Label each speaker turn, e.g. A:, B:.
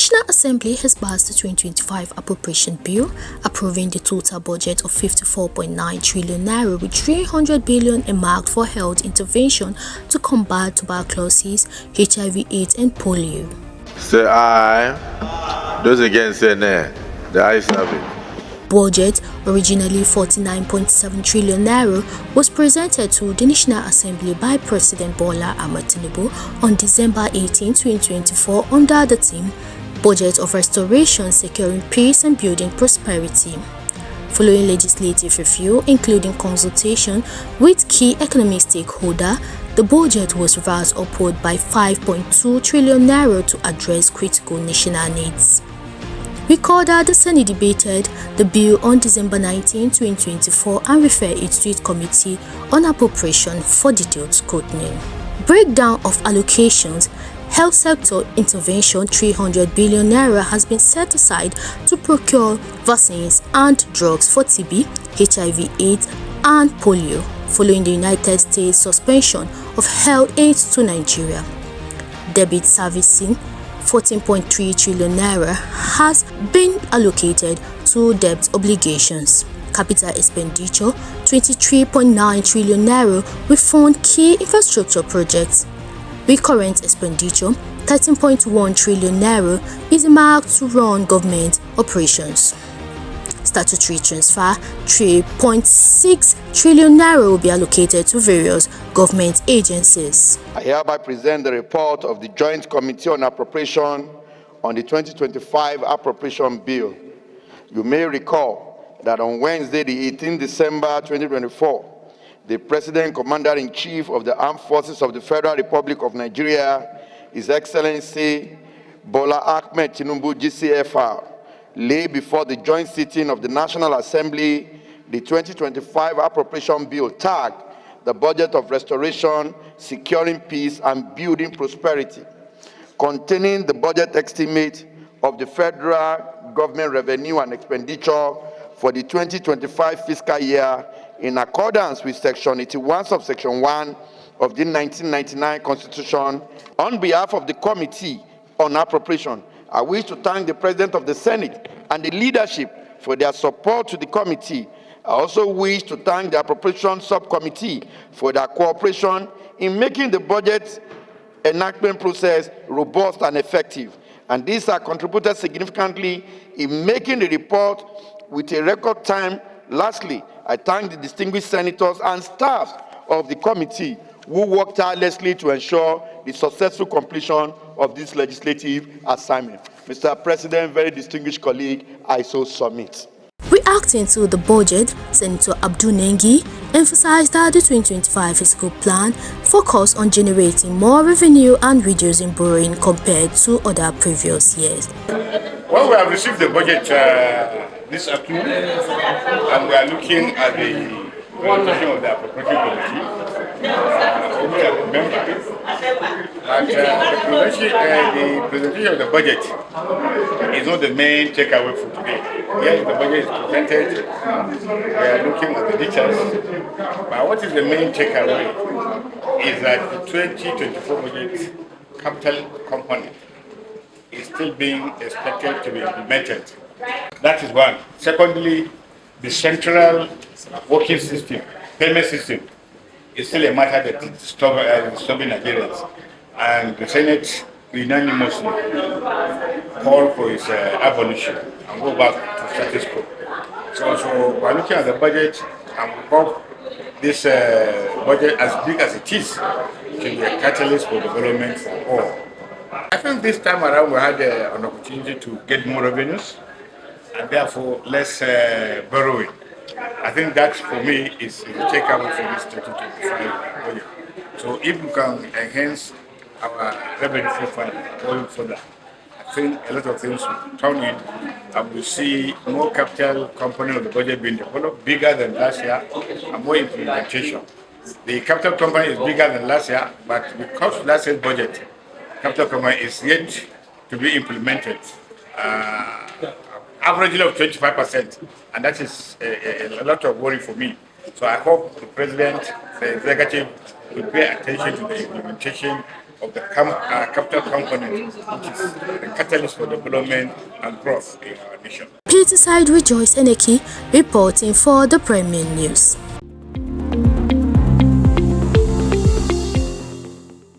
A: National Assembly has passed the 2025 Appropriation Bill, approving the total budget of 54.9 trillion naira with 300 billion earmarked for health intervention to combat tuberculosis, HIV/AIDS, and polio.
B: Say aye. Those against say nay. The ayes have it.
A: Budget, originally 49.7 trillion naira, was presented to the National Assembly by President Bola Ahmed Tinubu on December 18, 2024 under the theme Budget of Restoration, Securing Peace and Building Prosperity. Following legislative review, including consultation with key economic stakeholders, the budget was revised upward by 5.2 trillion naira to address critical national needs. Recall that the Senate debated the bill on December 19, 2024 and referred it to its Committee on Appropriation for detailed scrutiny. Breakdown of allocations. Health sector intervention 300 billion naira has been set aside to procure vaccines and drugs for TB, HIV/AIDS, and polio, following the United States suspension of health aid to Nigeria. Debt servicing 14.3 trillion naira has been allocated to debt obligations. Capital expenditure 23.9 trillion naira will fund key infrastructure projects. Recurrent expenditure 13.1 trillion naira is earmarked to run government operations. Statutory transfer 3.6 trillion naira will be allocated to various government agencies.
C: I hereby present the report of the Joint Committee on Appropriation on the 2025 Appropriation Bill. You may recall that on Wednesday, the 18th December 2024, the President Commander-in-Chief of the Armed Forces of the Federal Republic of Nigeria, His Excellency Bola Ahmed Tinubu GCFR, lay before the joint sitting of the National Assembly the 2025 Appropriation Bill tagged the Budget of Restoration, Securing Peace and Building Prosperity, containing the budget estimate of the federal government revenue and expenditure for the 2025 fiscal year in accordance with Section 81, subsection 1 of the 1999 Constitution. On behalf of the Committee on Appropriation, I wish to thank the President of the Senate and the leadership for their support to the committee. I also wish to thank the Appropriation Subcommittee for their cooperation in making the budget enactment process robust and effective. And these have contributed significantly in making the report with a record time. Lastly, I thank the distinguished senators and staff of the committee who worked tirelessly to ensure the successful completion of this legislative assignment. Mr. President, very distinguished colleague, I so submit.
A: Reacting to the budget, Senator Abdul Ningi emphasized that the 2025 fiscal plan focused on generating more revenue and reducing borrowing compared to other previous years.
D: Well, we have received the budget this afternoon, and we are looking at the presentation of the Appropriation Committee. We are a member. But the presentation of the budget is not the main takeaway for today. Yes, the budget is presented. We are looking at the details. But what is the main takeaway is that the 2024 budget capital component is still being expected to be implemented. That is one. Secondly, the central working system, payment system, is still a matter that is disturbing Nigerians. And the Senate unanimously called for its abolition and go back to status quo. So we're looking at the budget, and we hope this budget, as big as it is, can be a catalyst for development for all. I think this time around we had an opportunity to get more revenues and therefore less borrowing. I think that, for me, is the takeaway from this 2025 budget. So if we can enhance our revenue profile going further, I think a lot of things will turn in, and we'll see more capital component of the budget being developed, bigger than last year, and more implementation. The capital component is bigger than last year, but because of last year's budget, capital component is yet to be implemented. Averagely of 25%, and that is a lot of worry for me. So I hope the President, the Executive, will pay attention to the implementation of the capital component, which is the catalyst for development and growth in our nation.
A: Peterside Rejoice Eneki reporting for the Premier News.